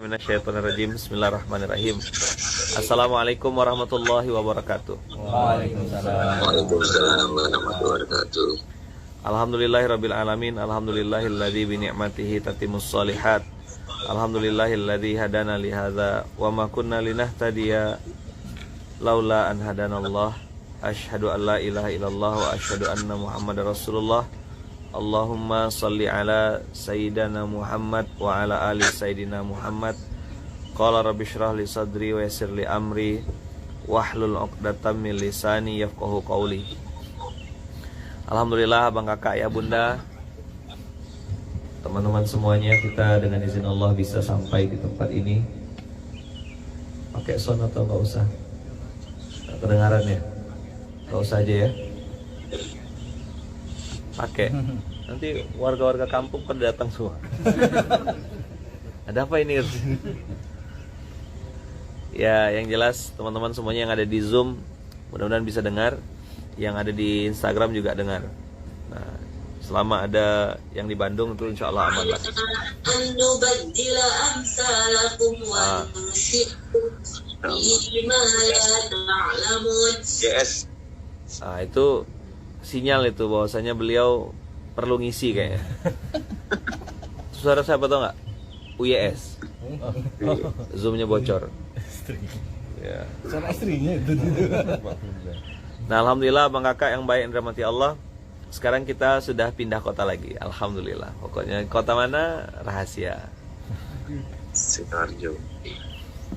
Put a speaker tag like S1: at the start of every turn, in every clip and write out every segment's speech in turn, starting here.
S1: Minasyaitonirrajim. Bismillahirrahmanirrahim. Assalamualaikum warahmatullahi wabarakatuh.
S2: Waalaikumsalam.
S3: Waalaikumsalam warahmatullahi wabarakatuh.
S1: Alhamdulillahirabbil alamin. Alhamdulillahilladzi bi ni'matihi tatimmus shalihat. Alhamdulillahilladzi hadana li hadza wa ma kunna linahtadiya laula an hadanallah. Asyhadu an la ilaha illallah wa asyhadu anna Muhammadar Rasulullah. Allahumma salli ala Sayyidina Muhammad wa ala ali Sayyidina Muhammad. Qala rabbi shrah li sadri wa yassir li amri wahlul 'uqdatam min lisani yafqahu qawli. Alhamdulillah, abang, kakak, ya bunda, teman-teman semuanya, kita dengan izin Allah bisa sampai di tempat ini. Pakai sound atau enggak usah? Kedengaran ya? Enggak usah aja ya. Pakai, nanti warga-warga kampung pada datang semua. Ada apa ini? Ya, yang jelas teman-teman semuanya yang ada di Zoom mudah-mudahan bisa dengar, yang ada di Instagram juga dengar. Nah, selama ada yang di Bandung itu insya Allah aman lah.
S3: Yes.
S1: Nah, itu sinyal itu bahwasanya beliau perlu ngisi kayaknya. Suara siapa tau nggak? UYS. Zoomnya bocor. Ya.
S2: Suara istrinya itu.
S1: Nah, alhamdulillah abang kakak yang baik yang dirahmati Allah. Sekarang kita sudah pindah kota lagi. Alhamdulillah. Pokoknya kota mana rahasia.
S3: Sidoarjo.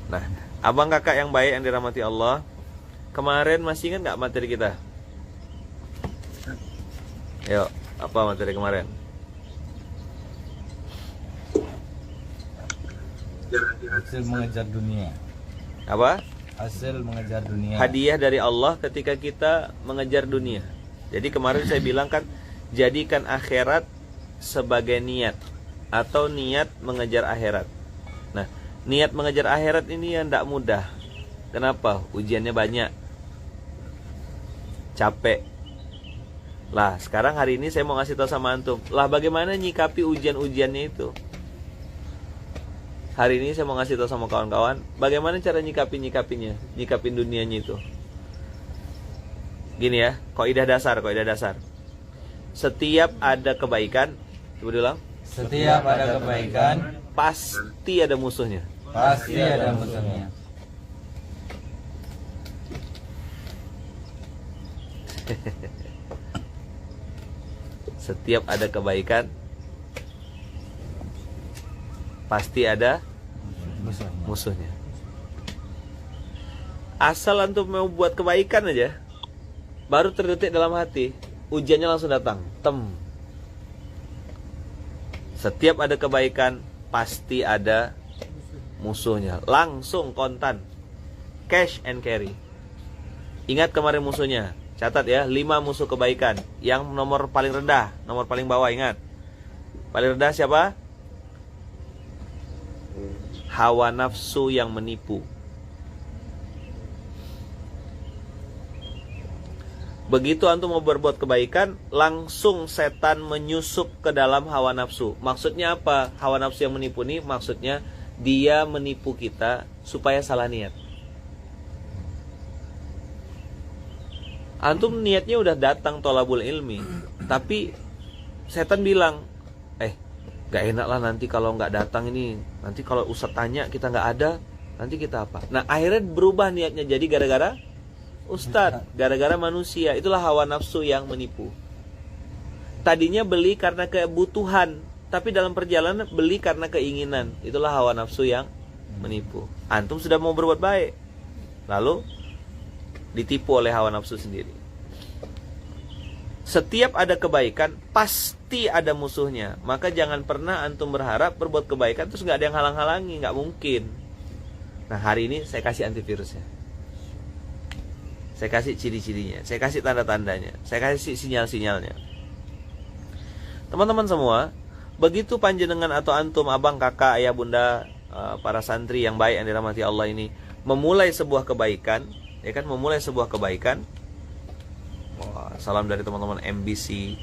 S1: Nah, abang kakak yang baik yang dirahmati Allah, kemarin masih ingat nggak materi kita? Yuk, apa materi kemarin?
S2: Hasil mengejar dunia.
S1: Apa?
S2: Hasil mengejar dunia.
S1: Hadiah dari Allah ketika kita mengejar dunia. Jadi kemarin saya bilang kan, jadikan akhirat sebagai niat atau niat mengejar akhirat. Nah, niat mengejar akhirat ini yang tidak mudah. Kenapa? Ujiannya banyak, capek. Lah, sekarang hari ini saya mau ngasih tahu sama antum. Lah, bagaimana nyikapi ujian-ujiannya itu? Hari ini saya mau ngasih tahu sama kawan-kawan, bagaimana cara nyikapin dunianya itu. Gini ya, kaidah dasar. Setiap ada kebaikan, coba diulang.
S2: Setiap ada kebaikan,
S1: Pasti ada musuhnya.
S2: pasti ada musuhnya.
S1: Setiap ada kebaikan, pasti ada musuhnya. Asal antum mau buat kebaikan aja, baru terdetik dalam hati, ujiannya langsung datang. Setiap ada kebaikan, pasti ada musuhnya. Langsung kontan, cash and carry. Ingat kemarin musuhnya. Catat ya, 5 musuh kebaikan. Yang nomor paling rendah, nomor paling bawah, ingat. Paling rendah siapa? Hawa nafsu yang menipu. Begitu antum mau berbuat kebaikan, langsung setan menyusup ke dalam hawa nafsu. Maksudnya apa? Hawa nafsu yang menipu ini maksudnya dia menipu kita supaya salah niat. Antum niatnya udah datang tolabul ilmi, tapi setan bilang, gak enak lah nanti kalau gak datang ini. Nanti kalau ustadz tanya kita gak ada, nanti kita apa? Nah, akhirnya berubah niatnya jadi gara-gara ustadz, gara-gara manusia. Itulah hawa nafsu yang menipu. Tadinya beli karena kebutuhan, tapi dalam perjalanan beli karena keinginan. Itulah hawa nafsu yang menipu. Antum sudah mau berbuat baik, lalu ditipu oleh hawa nafsu sendiri. Setiap ada kebaikan, pasti ada musuhnya. Maka jangan pernah antum berharap berbuat kebaikan terus gak ada yang halang-halangi. Gak mungkin. Nah, hari ini saya kasih antivirusnya, saya kasih ciri-cirinya, saya kasih tanda-tandanya, saya kasih sinyal-sinyalnya. Teman-teman semua, begitu panjenengan atau antum, abang, kakak, ayah, bunda, para santri yang baik yang dirahmati Allah ini memulai sebuah kebaikan, ya kan, memulai sebuah kebaikan. Wah, salam dari teman-teman MBC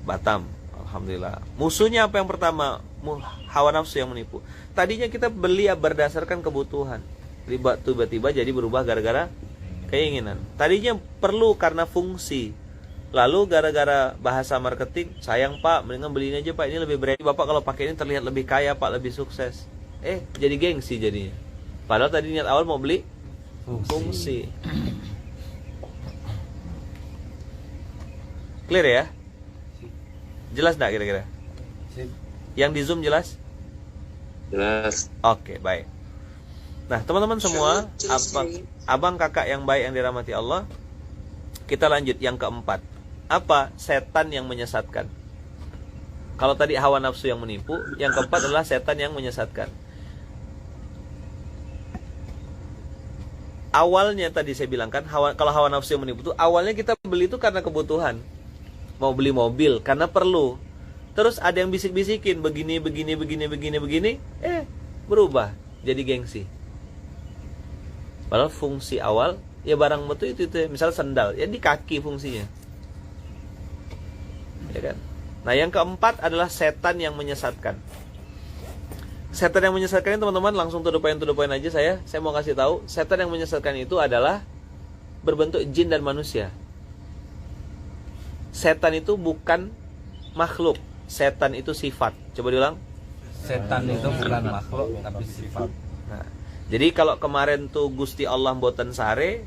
S1: Batam. Alhamdulillah. Musuhnya apa yang pertama? hawa nafsu yang menipu. Tadinya kita beli berdasarkan kebutuhan, tiba-tiba jadi berubah gara-gara keinginan. Tadinya perlu karena fungsi, lalu gara-gara bahasa marketing, sayang pak, mendingan beli ini aja pak, ini lebih berani. Bapak kalau pakai ini terlihat lebih kaya pak, lebih sukses. Jadi gengsi jadinya. Padahal tadi niat awal mau beli fungsi. Clear ya? Jelas enggak kira-kira? Yang di Zoom jelas?
S3: Jelas.
S1: Oke, baik. Nah, teman-teman semua, abang kakak yang baik yang dirahmati Allah, kita lanjut yang keempat. Apa? Setan yang menyesatkan. Kalau tadi hawa nafsu yang menipu, yang keempat adalah setan yang menyesatkan. Awalnya tadi saya bilang kan, kalau hawa nafsu yang menipu itu awalnya kita beli itu karena kebutuhan. Mau beli mobil karena perlu. Terus ada yang bisik-bisikin begini, berubah jadi gengsi. Padahal fungsi awal ya barang betul itu misal sandal, ya di kaki fungsinya. Ya kan? Nah, yang keempat adalah setan yang menyesatkan. Setan yang menyesatkan ini teman-teman langsung to the point aja saya mau kasih tahu, setan yang menyesatkan itu adalah berbentuk jin dan manusia. Setan itu bukan makhluk, setan itu sifat. Coba diulang.
S2: Setan itu bukan makhluk tapi sifat.
S1: Nah, jadi kalau kemarin tuh Gusti Allah mboten sare,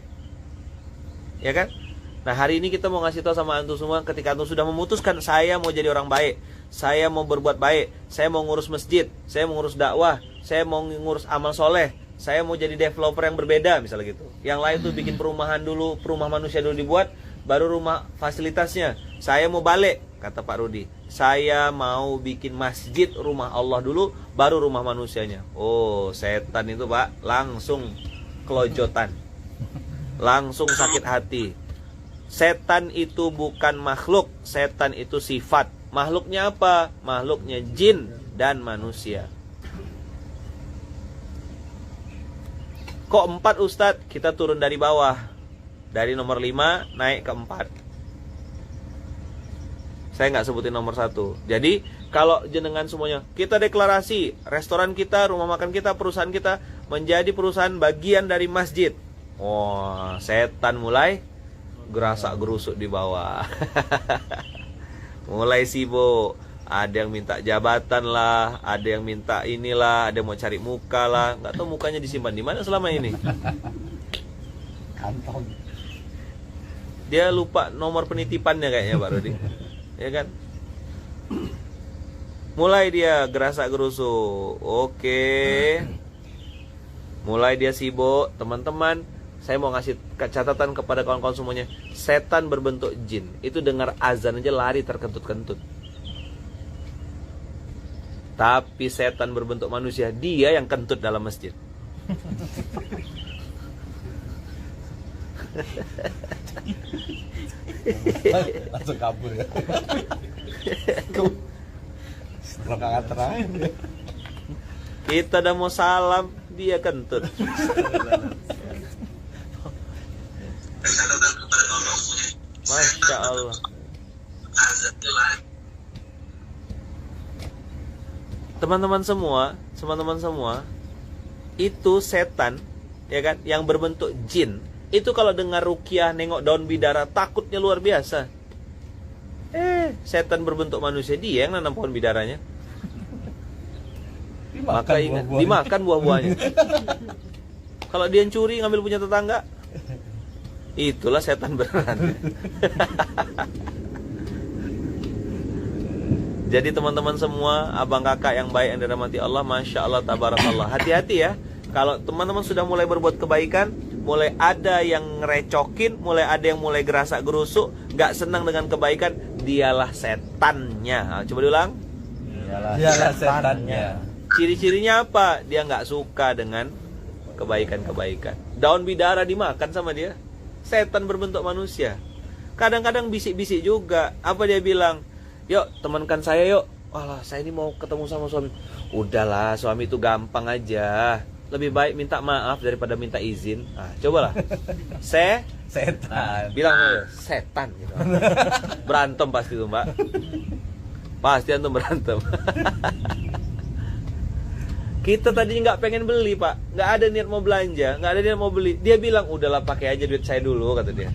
S1: ya kan? Nah, hari ini kita mau ngasih tahu sama antum semua, ketika antum sudah memutuskan saya mau jadi orang baik, saya mau berbuat baik, saya mau ngurus masjid, saya mau ngurus dakwah, saya mau ngurus amal soleh, saya mau jadi developer yang berbeda misalnya gitu. Yang lain tuh bikin perumahan dulu, perumahan manusia dulu dibuat, baru rumah fasilitasnya. Saya mau balik, kata Pak Rudi, saya mau bikin masjid rumah Allah dulu, baru rumah manusianya. Oh, setan itu Pak langsung kelojotan, langsung sakit hati. Setan itu bukan makhluk, setan itu sifat. Makhluknya apa? Makhluknya jin dan manusia. Kok 4 Ustadz? Kita turun dari bawah, dari nomor 5 naik ke 4. Saya nggak sebutin nomor 1. Jadi kalau jenengan semuanya, kita deklarasi restoran kita, rumah makan kita, perusahaan kita menjadi perusahaan bagian dari masjid. Wah, setan mulai gerasak gerusuk di bawah. Mulai sibuk. Ada yang minta jabatan lah, ada yang minta inilah, ada yang mau cari muka lah. Nggak tahu mukanya disimpan di mana selama ini.
S2: Kantong.
S1: Dia lupa nomor penitipannya kayaknya Pak Rudi. Ya kan? Mulai dia gerasak gerusuk. Oke. Mulai dia sibuk. Teman-teman, saya mau ngasih catatan kepada kawan-kawan semuanya. Setan berbentuk jin itu dengar azan aja lari terkentut-kentut. Tapi setan berbentuk manusia, dia yang kentut dalam masjid.
S2: Langsung kabur ya. Rakaat terakhir.
S1: Kita udah mau salam, dia kentut. Masya Allah. Teman-teman semua, itu setan, ya kan, yang berbentuk jin. Itu kalau dengar ruqyah, nengok daun bidara, takutnya luar biasa. Setan berbentuk manusia, dia yang nanam pohon bidaranya. Maka ingat, dimakan buah-buahnya. Kalau dia curi ngambil punya tetangga, itulah setan beneran. Jadi teman-teman semua, abang kakak yang baik yang dirahmati Allah, Masya Allah, tabarakallah. Hati-hati ya, kalau teman-teman sudah mulai berbuat kebaikan, mulai ada yang ngerecokin, mulai ada yang mulai gerasak gerusuk, gak senang dengan kebaikan, dialah setannya. Nah, coba diulang.
S2: Dialah setannya.
S1: Ciri-cirinya apa? Dia gak suka dengan kebaikan-kebaikan. Daun bidara dimakan sama dia. Setan berbentuk manusia. Kadang-kadang bisik-bisik juga. Apa dia bilang? Yuk, temankan saya yuk. Walah, saya ini mau ketemu sama suami. Udahlah, suami itu gampang aja. Lebih baik minta maaf daripada minta izin. Nah, cobalah.
S2: Setan.
S1: Bilang aja, setan gitu. Berantem pasti tuh, Mbak. Pasti antum berantem. Kita tadinya nggak pengen beli Pak, nggak ada niat mau belanja, nggak ada niat mau beli. Dia bilang udahlah pakai aja duit saya dulu, kata dia.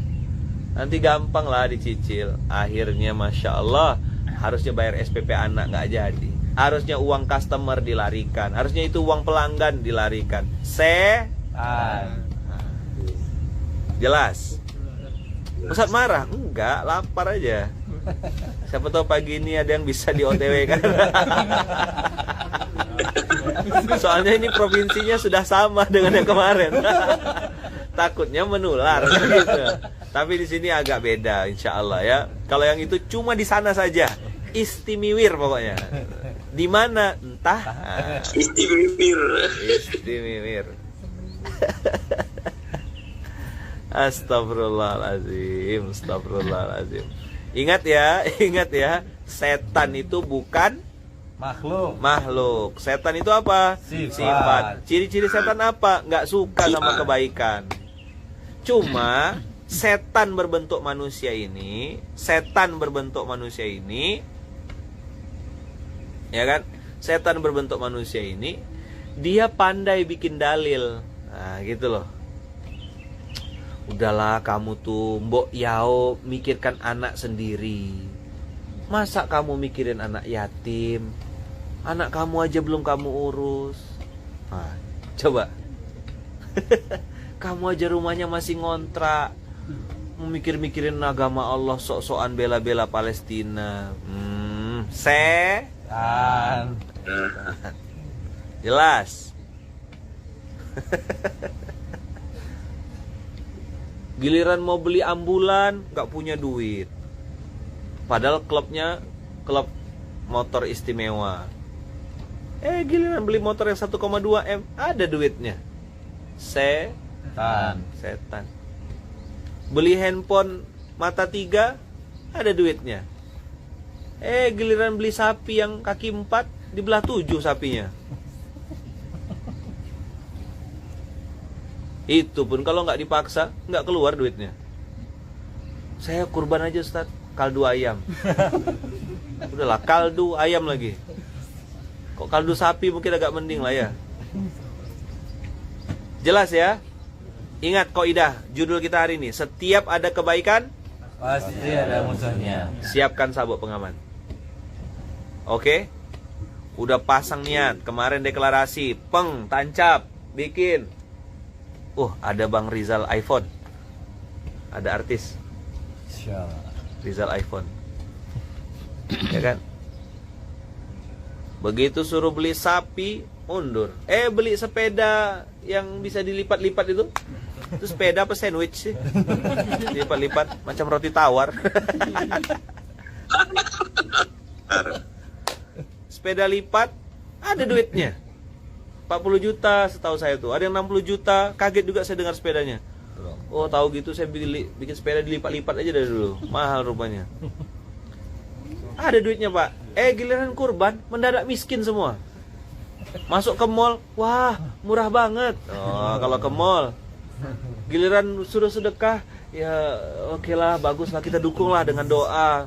S1: Nanti gampang lah dicicil. Akhirnya Masya Allah, harusnya bayar SPP anak nggak jadi. Harusnya uang customer dilarikan, harusnya itu uang pelanggan dilarikan. Jelas. Ustadz marah? Enggak, lapar aja. Siapa tahu pagi ini ada yang bisa di OTW kan. Soalnya ini provinsinya sudah sama dengan yang kemarin. Takutnya menular gitu. Tapi di sini agak beda insya Allah ya. Kalau yang itu cuma di sana saja. Istimiwir pokoknya. Di mana? Entah. Istimiwir. Astagfirullahaladzim. Astagfirullahaladzim. Ingat ya, setan itu bukan makhluk. Setan itu apa? Sifat. Ciri-ciri setan apa? Nggak suka sama kebaikan. Cuma setan berbentuk manusia ini, ya kan? Setan berbentuk manusia ini, dia pandai bikin dalil. Nah, gitu loh. Udahlah kamu tuh mbok yao mikirkan anak sendiri. Masa kamu mikirin anak yatim? Anak kamu aja belum kamu urus. Nah, coba. Kamu aja rumahnya masih ngontrak. Memikir-mikirin agama Allah, sok-sokan bela-bela Palestina. Jelas. Giliran mau beli ambulan nggak punya duit. Padahal klubnya klub motor istimewa. Giliran beli motor yang 1,2 M ada duitnya. Setan. Beli handphone mata 3 ada duitnya. Giliran beli sapi yang kaki 4 dibelah 7 sapinya. Itu pun kalau nggak dipaksa nggak keluar duitnya. Saya kurban aja Ustaz, kaldu ayam. Udahlah kaldu ayam lagi. Kok kaldu sapi mungkin agak mending lah ya. Jelas ya. Ingat kaidah judul kita hari ini, setiap ada kebaikan
S2: pasti ada musuhnya.
S1: Siapkan sabuk pengaman. Oke? Udah pasang niat, kemarin deklarasi, tancap, bikin. Ada Bang Rizal iPhone. Ada artis Rizal iPhone. Ya kan? Begitu suruh beli sapi, mundur. Beli sepeda yang bisa dilipat-lipat itu. Itu sepeda apa sandwich sih? Dilipat-lipat macam roti tawar. Sepeda lipat ada duitnya. 40 juta setahu saya tuh. Ada yang 60 juta. Kaget juga saya dengar sepedanya. Tahu gitu saya bikin sepeda dilipat-lipat aja dari dulu. Mahal rupanya. Ada duitnya Pak. Giliran kurban mendadak miskin semua. Masuk ke mall, wah murah banget. Kalau ke mall. Giliran suruh sedekah, ya oke lah, bagus lah, kita dukung lah dengan doa.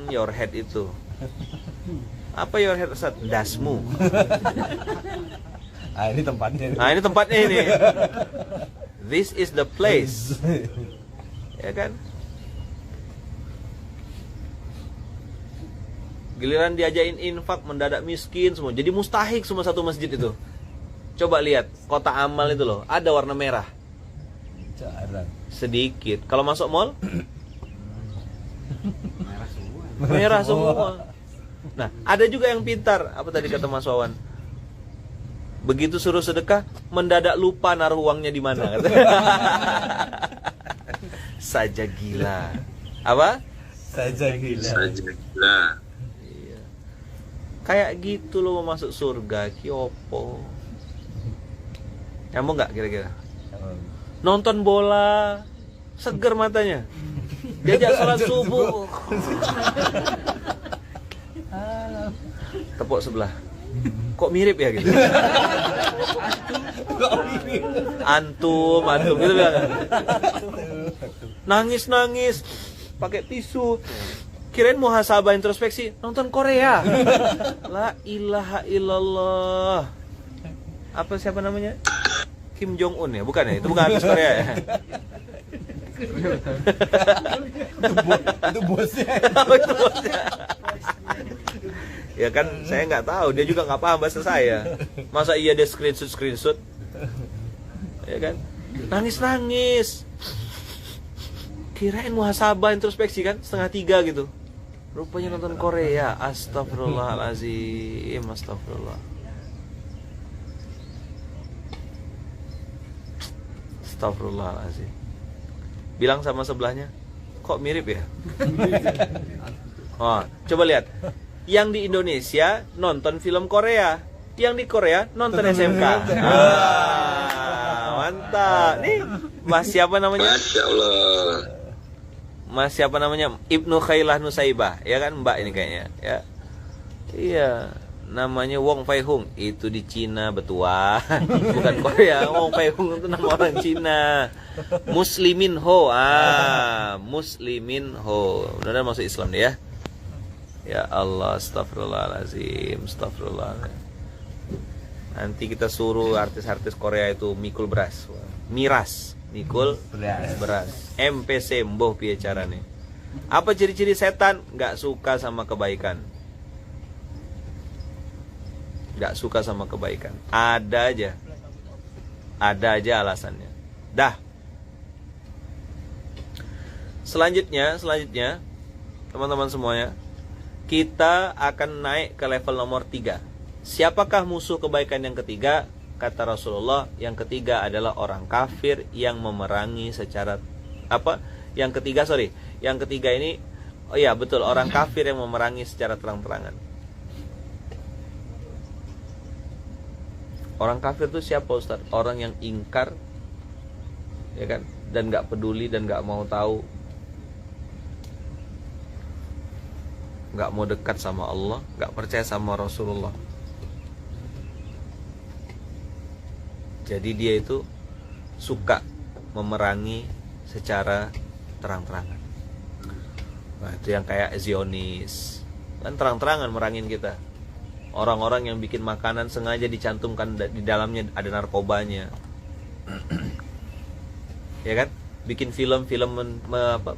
S1: Your head itu. Apa your head Ustaz? Dasmu.
S2: Ini tempatnya.
S1: Ini tempatnya ini. This is the place. Ya kan? Giliran diajain infak mendadak miskin semua. Jadi mustahik semua satu masjid itu. Coba lihat kota amal itu loh, ada warna merah.
S2: Jarang.
S1: Sedikit. Kalau masuk mall merah semua. Nah, ada juga yang pintar. Apa tadi kata Mas Wawan? Begitu suruh sedekah, mendadak lupa naruh uangnya di mana. Saja gila. Apa?
S2: Saja gila.
S1: Iya. Kayak gitu lo mau masuk surga, kiopo. Nyambung nggak kira-kira? Nonton bola, seger matanya. Diajak sholat subuh. Tepuk sebelah. Kok mirip ya gitu? Antum gitu bilang. Nangis pakai tisu. Kirain muhasabah introspeksi, nonton Korea. La ilaha illallah. Apa siapa namanya? Kim Jong Un ya? Bukan ya? Itu bukan artis Korea ya?
S2: Itu bosnya.
S1: Itu bosnya. Ya kan saya nggak tahu, dia juga nggak paham bahasa saya. Masa iya dia screenshot? Ya kan? Nangis. Kirain muhasabah introspeksi kan, 2:30 gitu. Rupanya nonton Korea. Astagfirullahalazim. Astagfirullahalazim. Bilang sama sebelahnya, kok mirip ya? Oh, coba lihat. Yang di Indonesia nonton film Korea, yang di Korea nonton SMK. Mantap. Nih, Mas siapa namanya?
S3: Masya Allah.
S1: Mas siapa namanya? Ibnu Khailah Nusaibah, ya kan Mbak ini kayaknya, ya. Iya, namanya Wong Fei Hung. Itu di Cina betuan, bukan Korea. Wong Fei Hung itu nama orang Cina. Muslimin Ho, Muslimin Ho. Benar masuk Islam dia ya. Ya Allah, astagfirullahalazim, astagfirullahalazim. Nanti kita suruh artis-artis Korea itu mikul beras, miras. Mikul beras. MPC mboh piye carane. Apa ciri-ciri setan? Gak suka sama kebaikan. Gak suka sama kebaikan. Ada aja alasannya. Dah. Selanjutnya teman-teman semuanya, kita akan naik ke level nomor 3. Siapakah musuh kebaikan yang ketiga? Kata Rasulullah, yang ketiga adalah orang kafir yang memerangi secara Yang ketiga ini, oh iya betul, orang kafir yang memerangi secara terang-terangan. Orang kafir itu siapa Ustaz? Orang yang ingkar, ya kan, dan nggak peduli dan nggak mau tahu, nggak mau dekat sama Allah, nggak percaya sama Rasulullah. Jadi dia itu suka memerangi secara terang-terangan. Nah, itu yang kayak Zionis, kan terang-terangan merangin kita. Orang-orang yang bikin makanan sengaja dicantumkan di dalamnya ada narkobanya. Ya kan? Bikin film-film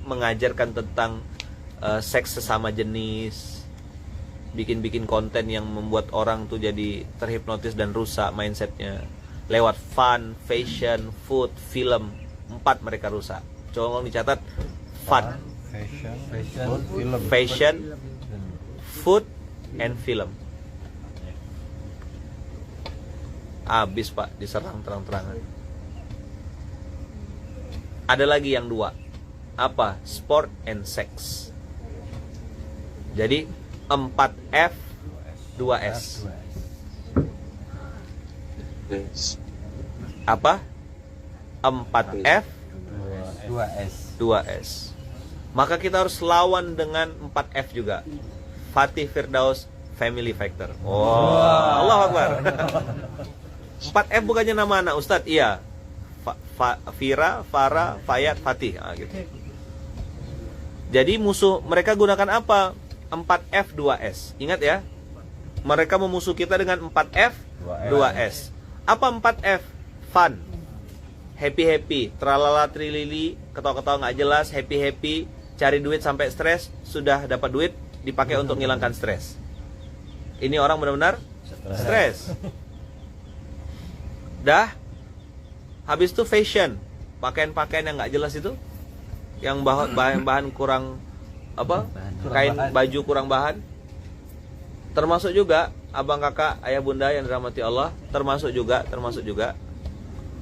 S1: mengajarkan tentang seks sesama jenis. Bikin konten yang membuat orang tuh jadi terhipnotis dan rusak mindsetnya. Lewat fun, fashion, food, film. 4 mereka rusak. Coba dicatat. Fun, fashion, food, and film. Habis Pak, diserang terang-terangan. Ada lagi yang 2. Apa? Sport and sex. Jadi 4F 2S. Apa? 4F 2S. Maka kita harus lawan dengan 4F juga. Fatih Firdaus Family Factor. Allahu Akbar. 4F bukannya nama anak Ustadz? Iya. Fira, Farah, Fayat, Fatih. Gitu. Jadi musuh mereka gunakan apa? 4F 2S. Ingat ya. Mereka memusuh kita dengan 4F 2S. Apa 4F? Fun, happy, tralala trilili, ketawa-ketawa nggak jelas, happy, cari duit sampai stres, sudah dapat duit dipakai untuk menghilangkan stres. Ini orang benar-benar stres. Dah. Habis itu fashion, pakaian-pakaian yang nggak jelas itu, yang bahan kurang kain baju kurang bahan. Termasuk juga abang kakak, ayah bunda yang dirahmati Allah, termasuk juga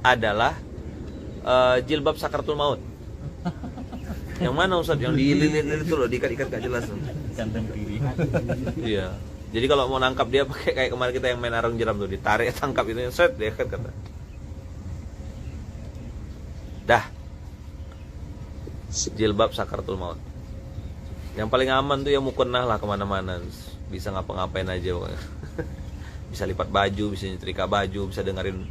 S1: adalah jilbab sakaratul maut. Yang mana Ustaz? Yang dililit itu loh, diikat-ikat gak jelas.
S2: Kantong kiri.
S1: Iya. Jadi kalau mau nangkap dia pakai kayak kemarin kita yang main arung jeram tuh, ditarik tangkap itu, set dia kata. Dah. Jilbab sakaratul maut. Yang paling aman tuh ya mukennah lah kemana-mana. Bisa ngapa-ngapain aja. Bisa lipat baju, bisa nyetrika baju, bisa dengerin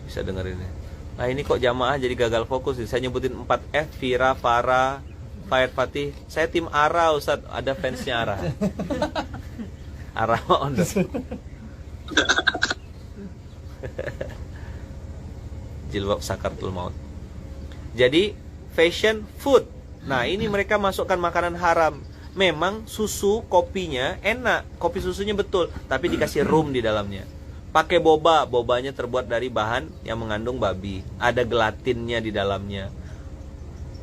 S1: bisa dengerin. Nah ini kok jamaah jadi gagal fokus. Saya nyebutin 4F, Vira, Farah, Fayat, Fatih. Saya tim Ara Ustaz, ada fansnya Ara. Ara on. Jilbab sakaratul maut. Jadi fashion food. Nah, ini mereka masukkan makanan haram. Memang susu kopinya enak, kopi susunya betul, tapi dikasih rum di dalamnya. Pakai boba, bobanya terbuat dari bahan yang mengandung babi. Ada gelatinnya di dalamnya.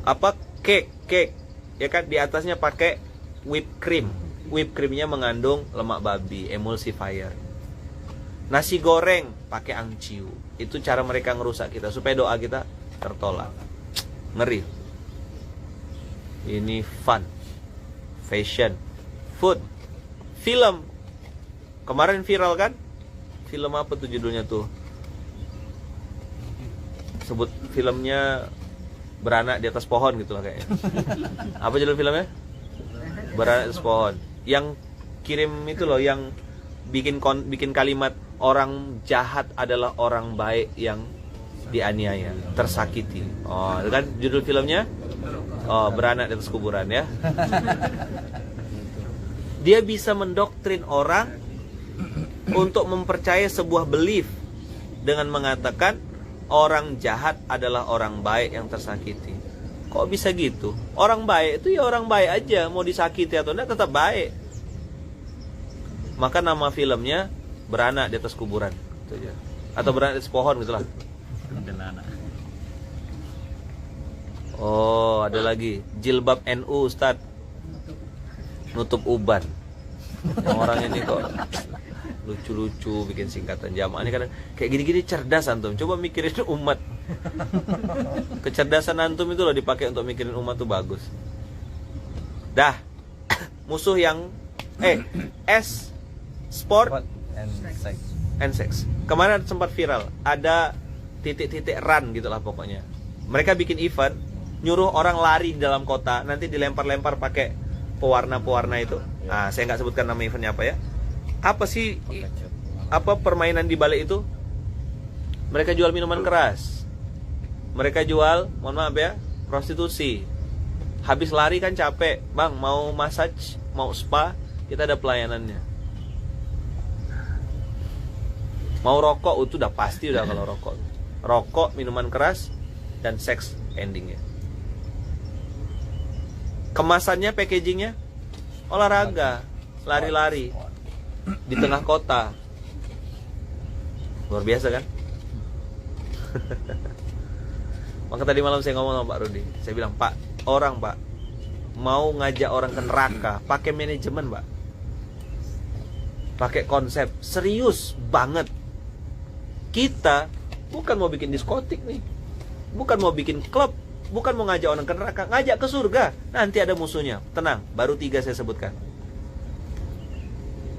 S1: Apa cake, ya kan, di atasnya pakai whipped cream. Whipped creamnya mengandung lemak babi, emulsifier. Nasi goreng pakai angciu. Itu cara mereka ngerusak kita supaya doa kita tertolak. Ngeri. Ini fun, fashion, food, film. Kemarin viral kan? Film apa tuh judulnya tuh? Sebut filmnya Beranak di atas pohon gitu lah kayaknya. Apa judul filmnya? Beranak di atas pohon. Yang kirim itu loh, yang bikin kalimat orang jahat adalah orang baik yang dianiaya, tersakiti. Oh, itu kan judul filmnya? Oh, Beranak di atas kuburan ya. Dia bisa mendoktrin orang untuk mempercayai sebuah belief dengan mengatakan orang jahat adalah orang baik yang tersakiti. Kok bisa gitu? Orang baik itu ya orang baik aja, mau disakiti atau enggak tetap baik. Maka nama filmnya Beranak di atas kuburan itu aja. Atau Beranak di atas pohon gitulah. Oh, ada lagi jilbab NU Ustaz, nutup uban. Yang orang ini kok lucu-lucu bikin singkatan jamaah ini kadang kayak gini-gini cerdas antum. Coba mikirin umat. Kecerdasan antum itu loh dipakai untuk mikirin umat tuh bagus. Dah. Musuh yang S sport and sex. Kemarin sempat viral, ada titik-titik run gitulah pokoknya. Mereka bikin event, nyuruh orang lari di dalam kota, nanti dilempar-lempar pakai pewarna-pewarna itu. Nah, saya nggak sebutkan nama eventnya apa ya. Apa sih permainan di balik itu? Mereka jual minuman keras. Mereka jual, mohon maaf ya, prostitusi. Habis lari kan capek, bang, mau massage, mau spa, kita ada pelayanannya. Mau rokok, itu udah pasti udah kalau rokok. Rokok, minuman keras, dan seks endingnya. Kemasannya, packagingnya, olahraga, lari-lari di tengah kota. Luar biasa kan? Maka tadi malam saya ngomong sama Pak Rudi, saya bilang, Pak, Pak mau ngajak orang ke neraka pakai manajemen, Pak, pakai konsep serius banget. Kita bukan mau bikin diskotik nih, bukan mau bikin klub, bukan mau ngajak orang ke neraka, ngajak ke surga. Nanti ada musuhnya. Tenang, baru 3 saya sebutkan.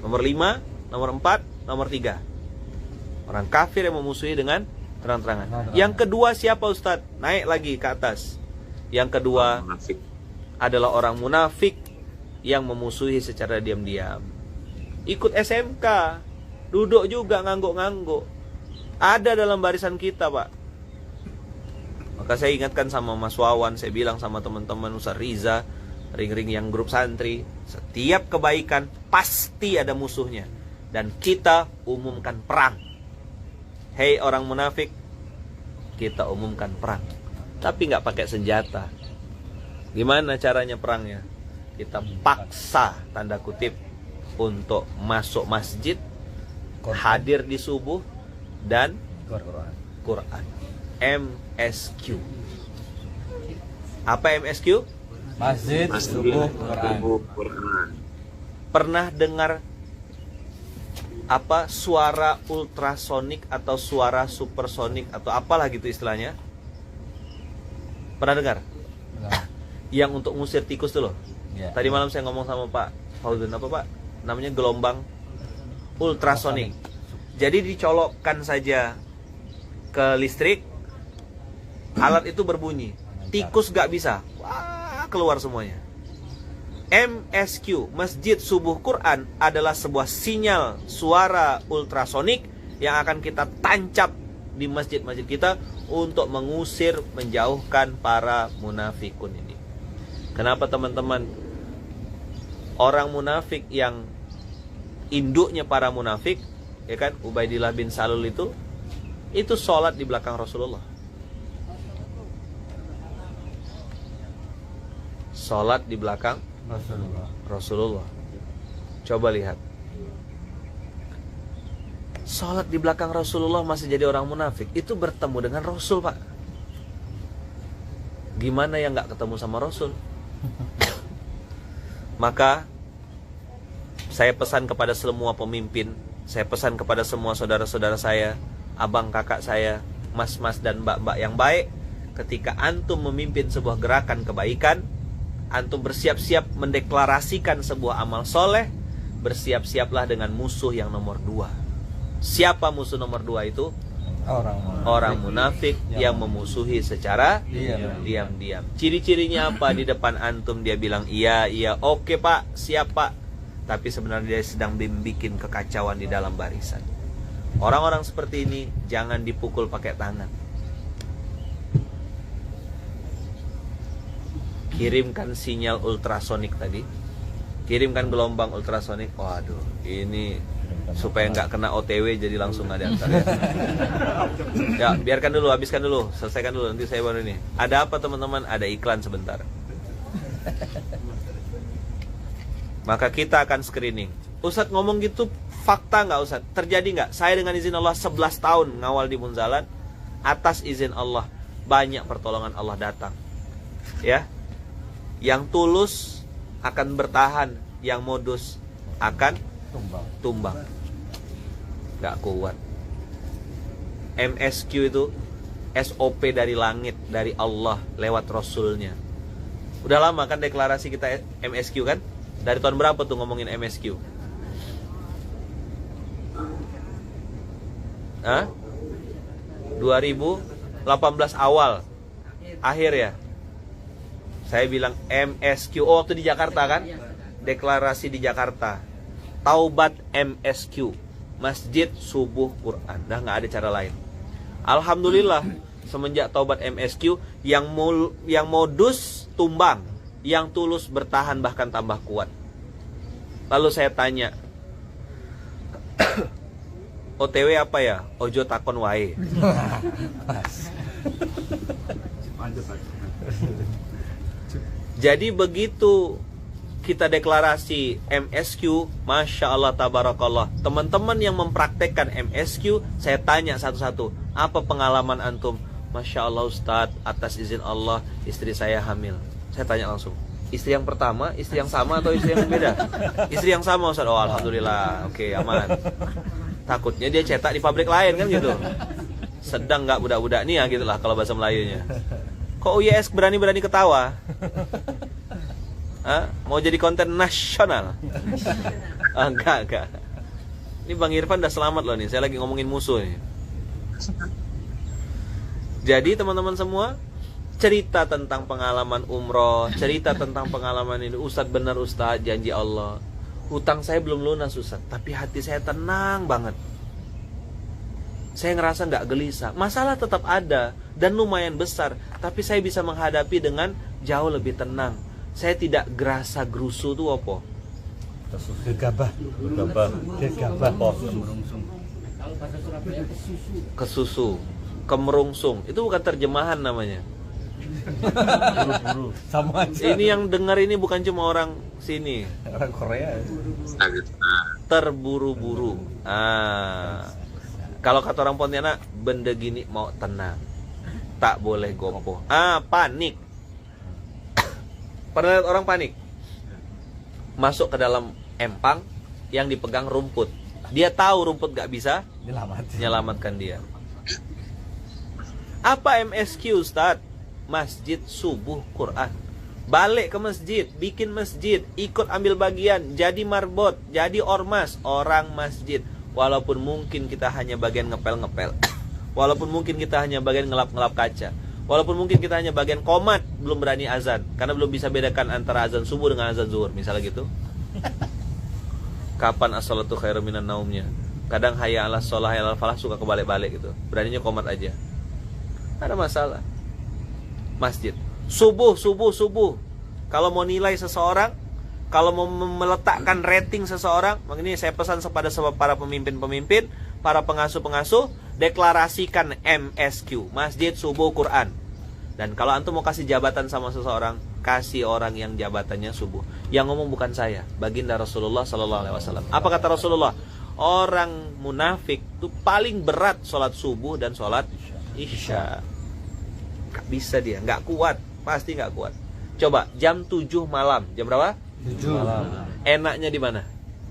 S1: Nomor 5, nomor 4, nomor 3. Orang kafir yang memusuhi dengan terang-terangan. Yang kedua siapa Ustadz? Naik lagi ke atas. Yang kedua adalah orang munafik yang memusuhi secara diam-diam. Ikut SMK, duduk juga ngangguk-ngangguk. Ada dalam barisan kita, Pak. Maka saya ingatkan sama Mas Wawan, saya bilang sama teman-teman Ustaz Riza, ring-ring yang grup santri, setiap kebaikan pasti ada musuhnya. Dan kita umumkan perang. Hei orang munafik, kita umumkan perang. Tapi nggak pakai senjata. Gimana caranya perangnya? Kita paksa, tanda kutip, untuk masuk masjid, hadir di subuh, dan Quran. MSQ. Apa MSQ?
S2: Masjid subuh Quran.
S1: Pernah dengar apa suara ultrasonik atau suara supersonik atau apalah gitu istilahnya? Pernah dengar? Yang untuk ngusir tikus tuh loh.
S2: Ya.
S1: Tadi malam saya ngomong sama Pak Fauzan, apa Pak? Namanya gelombang ultrasonik. Jadi dicolokkan saja ke listrik, alat itu berbunyi. Tikus gak bisa. Wah, keluar semuanya. MSQ, Masjid Subuh Quran, adalah sebuah sinyal suara ultrasonik yang akan kita tancap di masjid-masjid kita untuk mengusir, menjauhkan para munafikun ini. Kenapa teman-teman? Orang munafik yang induknya para munafik, ya kan, Ubaidillah bin Salul itu, Itu sholat di belakang Rasulullah. Sholat di belakang Rasulullah. Coba lihat. Sholat di belakang Rasulullah masih jadi orang munafik. Itu bertemu dengan Rasul, Pak. Gimana yang gak ketemu sama Rasul? Maka saya pesan kepada semua pemimpin, saya pesan kepada semua saudara-saudara saya, abang kakak saya, mas-mas dan mbak-mbak yang baik, ketika antum memimpin sebuah gerakan kebaikan, antum bersiap-siap mendeklarasikan sebuah amal soleh, bersiap-siaplah dengan musuh yang nomor 2. Siapa musuh nomor 2 itu? Orang munafik yang memusuhi secara diam-diam. Ciri-cirinya apa? Di depan antum dia bilang iya, oke pak, siap pak, tapi sebenarnya dia sedang bikin kekacauan di dalam barisan. Orang-orang seperti ini jangan dipukul pakai tangan. Kirimkan sinyal ultrasonik tadi, kirimkan gelombang ultrasonik. Waduh, ini supaya nggak kena OTW, jadi langsung nggak diantar ya. Ya, biarkan dulu, habiskan dulu, selesaikan dulu, nanti saya baru ini. Ada apa teman-teman? Ada iklan sebentar. Maka kita akan screening. Ustadz ngomong gitu fakta nggak Ustadz? Terjadi nggak? Saya dengan izin Allah 11 tahun ngawal di Munzalan. Atas izin Allah banyak pertolongan Allah datang. Ya, yang tulus akan bertahan, yang modus akan tumbang. Gak kuat. MSQ itu SOP dari langit, dari Allah lewat Rasulnya. Udah lama kan deklarasi kita MSQ kan? Dari tahun berapa tuh ngomongin MSQ? Hah? 2018 awal, akhir ya. Saya bilang MSQ. Oh, waktu di Jakarta kan? Deklarasi di Jakarta. Taubat MSQ, Masjid Subuh Quran. Dah nggak ada cara lain. Alhamdulillah, semenjak Taubat MSQ, yang modus tumbang, yang tulus bertahan bahkan tambah kuat. Lalu saya tanya, OTW apa ya? Ojo takon wae. Jadi begitu kita deklarasi MSQ, Masya Allah, Tabarakallah. Teman-teman yang mempraktekkan MSQ, saya tanya satu-satu, apa pengalaman antum? Masya Allah Ustadz, atas izin Allah, istri saya hamil. Saya tanya langsung, istri yang pertama, istri yang sama atau istri yang beda? Istri yang sama Ustadz. Oh Alhamdulillah, oke, aman. Takutnya dia cetak di pabrik lain kan gitu. Sedang nggak budak-budak nih ya gitulah kalau bahasa Melayunya. Kok UYS berani-berani ketawa? Hah? Mau jadi konten nasional? Enggak. Ini Bang Irfan udah selamat loh nih. Saya lagi ngomongin musuh nih. Jadi teman-teman semua, cerita tentang pengalaman umroh, cerita tentang pengalaman ini. Ustadz benar Ustadz, janji Allah, hutang saya belum lunas Ustadz, tapi hati saya tenang banget. Saya ngerasa nggak gelisah. Masalah tetap ada dan lumayan besar, tapi saya bisa menghadapi dengan jauh lebih tenang. Saya tidak gerasa gerusu tuh apa?
S2: Gegabah.
S1: Kesusu, kemerungsung. Itu bukan terjemahan namanya.
S2: Buru-buru. Sama aja.
S1: Ini yang dengar ini bukan cuma orang sini.
S2: Orang Korea.
S1: Terburu-buru. Kalau kata orang Pontianak, benda gini mau tenang, tak boleh gopoh. Panik. Pernah lihat orang panik? Masuk ke dalam empang yang dipegang rumput. Dia tahu rumput gak bisa menyelamatkan dia. Apa MSQ Ustadz? Masjid Subuh Quran. Balik ke masjid, bikin masjid, ikut ambil bagian, jadi marbot, jadi ormas, orang masjid. Walaupun mungkin kita hanya bagian ngepel-ngepel, walaupun mungkin kita hanya bagian ngelap-ngelap kaca, walaupun mungkin kita hanya bagian komat, belum berani azan, karena belum bisa bedakan antara azan subuh dengan azan zuhur, misalnya gitu. Kapan as-salatu khairum minan naumnya? Kadang hayya 'alas shalah, hayya 'alal falah suka kebalik-balik gitu. Beraninya komat aja. Ada masalah. Masjid. Subuh. Kalau mau nilai seseorang, kalau mau meletakkan rating seseorang, makanya saya pesan kepada para pemimpin-pemimpin, para pengasuh-pengasuh, deklarasikan MSQ, Masjid Subuh Quran. Dan kalau antum mau kasih jabatan sama seseorang, kasih orang yang jabatannya subuh. Yang ngomong bukan saya, baginda Rasulullah Sallallahu Alaihi Wasallam. Apa kata Rasulullah? Orang munafik itu paling berat sholat subuh dan sholat isya. Gak bisa dia, gak kuat, pasti gak kuat. Coba jam 7 malam, jam berapa?
S2: 7 malam.
S1: Enaknya di mana?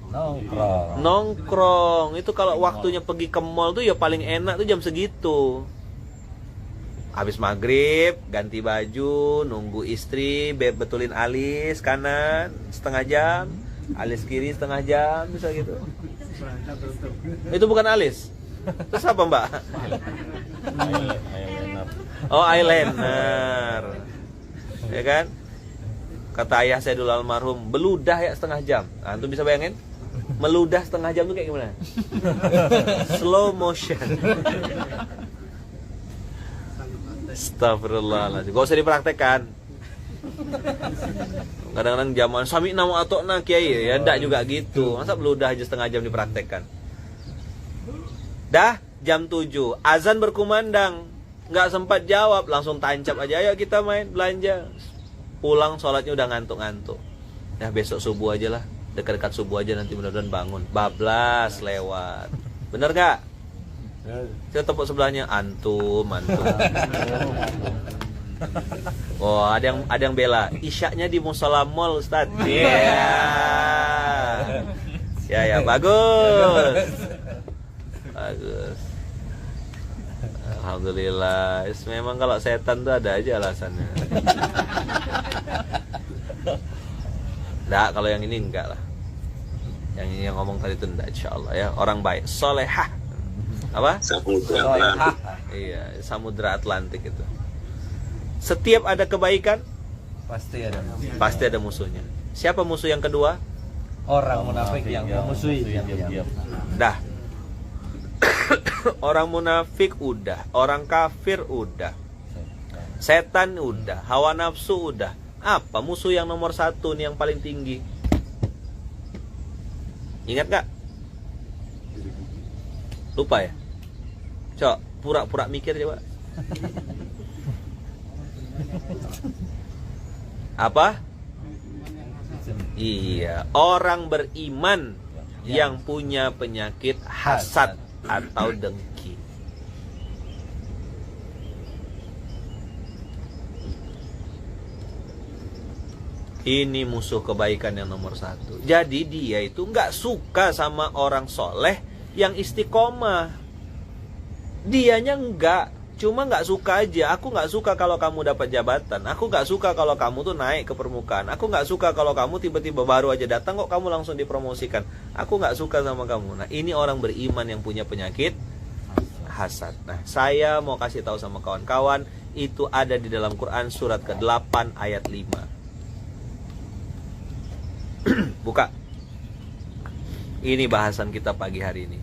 S2: Nongkrong.
S1: Nongkrong. Itu kalau waktunya pergi ke mall tuh ya paling enak tuh jam segitu. Habis maghrib, ganti baju, nunggu istri, betulin alis kanan setengah jam, alis kiri setengah jam, bisa gitu. Itu bukan alis. Terus apa, Mbak? Oh, eyeliner. Ya kan? Kata ayah saya dulu almarhum, beludah ya setengah jam. Nah, antum bisa bayangin? Meludah setengah jam tuh kayak gimana? Slow motion. Astagfirullahaladzim. Gak usah dipraktekkan. Kadang-kadang zaman sami nama atau na kiai ya ndak juga gitu. Masa beludah aja setengah jam dipraktekkan. Dah jam 7 azan berkumandang, nggak sempat jawab, langsung tancap aja, ayo kita main belanja. Pulang sholatnya udah ngantuk-ngantuk. Ya besok subuh aja lah, dekat-dekat subuh aja, nanti mudah-mudahan bangun. Bablas lewat. Bener gak? Saya tepuk sebelahnya, antum. Oh, ada yang bela. Isyaknya di musola mall, Ustaz. Iya. Ya, bagus. Bagus. Alhamdulillah. Memang kalau setan tuh ada aja alasannya. Nggak, kalau yang ini enggak lah. Yang ini yang ngomong tadi itu enggak, insyaallah ya. Orang baik, solehah. Apa?
S3: Samudra Atlantik.
S1: Iya, Samudra Atlantik itu. Setiap ada kebaikan pasti ada musuhnya. Siapa musuh yang kedua?
S2: Orang munafik yang memusuhi.
S1: Dah. Orang munafik udah, orang kafir udah, setan udah, hawa nafsu udah. Apa musuh yang nomor 1 nih, yang paling tinggi? Ingat gak? Lupa ya? Coba pura-pura mikir coba. Apa? Iya, orang beriman yang punya penyakit hasad atau dengki. Ini musuh kebaikan yang nomor 1. Jadi dia itu nggak suka sama orang soleh yang istiqomah. Dianya enggak, cuma nggak suka aja. Aku nggak suka kalau kamu dapat jabatan. Aku nggak suka kalau kamu tuh naik ke permukaan. Aku nggak suka kalau kamu tiba-tiba baru aja datang kok kamu langsung dipromosikan. Aku nggak suka sama kamu. Nah, ini orang beriman yang punya penyakit hasad. Nah, saya mau kasih tahu sama kawan-kawan, itu ada di dalam Quran surat ke-8 ayat 5. Buka. Ini bahasan kita pagi hari ini.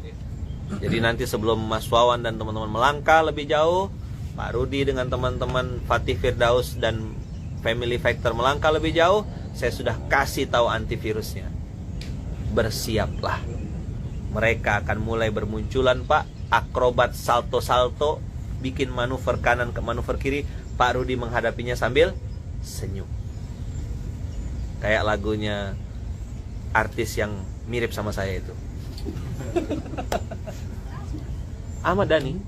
S1: Jadi nanti sebelum Mas Wawan dan teman-teman melangkah lebih jauh, Pak Rudi dengan teman-teman Fatih Firdaus dan Family Factor melangkah lebih jauh, saya sudah kasih tahu antivirusnya. Bersiaplah. Mereka akan mulai bermunculan, Pak. Akrobat salto-salto, bikin manuver kanan ke manuver kiri. Pak Rudi menghadapinya sambil senyum. Kayak lagunya artis yang mirip sama saya itu. Ahmad Dhani.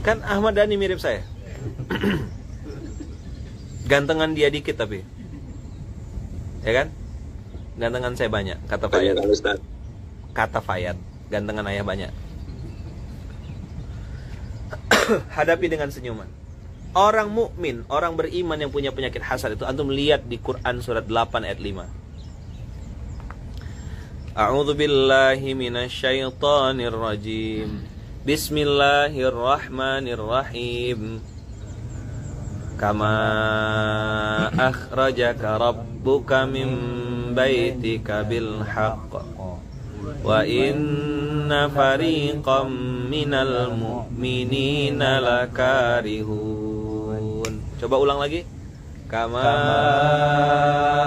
S1: Kan Ahmad Dhani mirip saya. Gantengan dia dikit tapi. Ya kan? Gantengan saya banyak, kata Fayad. Kata Fayad, gantengan ayah banyak. Hadapi dengan senyuman. Orang mukmin, orang beriman yang punya penyakit hasad itu antum lihat di Quran surat 8 ayat 5. A'udzu billahi minasyaitonir rajim. Bismillahirrahmanirrahim. Kama akhrajaka rabbuka min baitika bil haqq wa inna fariqam minal mu'minina lakarihun. Coba ulang lagi. Kama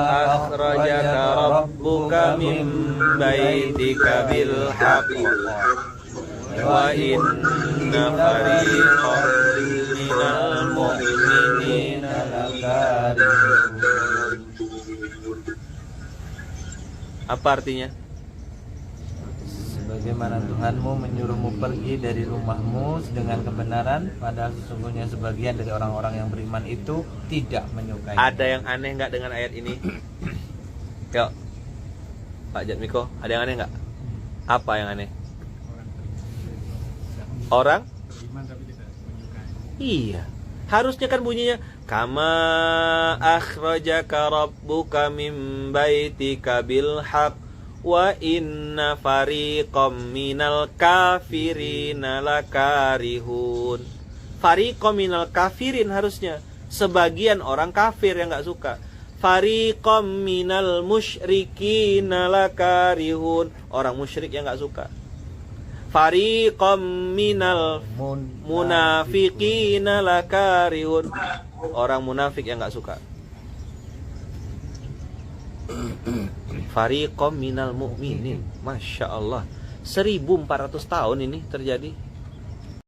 S1: akhrajaka rabbuka min baitika bil haqqi wa inna fariqan minal mu'minina lakarihun. Apa artinya?
S2: Sebagaimana Tuhanmu menyuruhmu pergi dari rumahmu dengan kebenaran, padahal sesungguhnya sebagian dari orang-orang yang beriman itu tidak menyukai.
S1: Ada yang aneh nggak dengan ayat ini? Yuk, Pak Jatmiko, ada yang aneh nggak? Apa yang aneh? Orang? Iya. Harusnya kan bunyinya kama akhrajaka rabbuka min baitika bil haqq wa inna fariqam minal kafirina lakarihun. Fariqam minal kafirin harusnya sebagian orang kafir yang nggak suka. Fariqam minal musyrikina lakarihun, orang musyrik yang nggak suka. Fariqam minal munafiqina lakarihun, orang munafik yang nggak suka. Fariqam minal mu'minin. Masya Allah, 1400 tahun ini terjadi.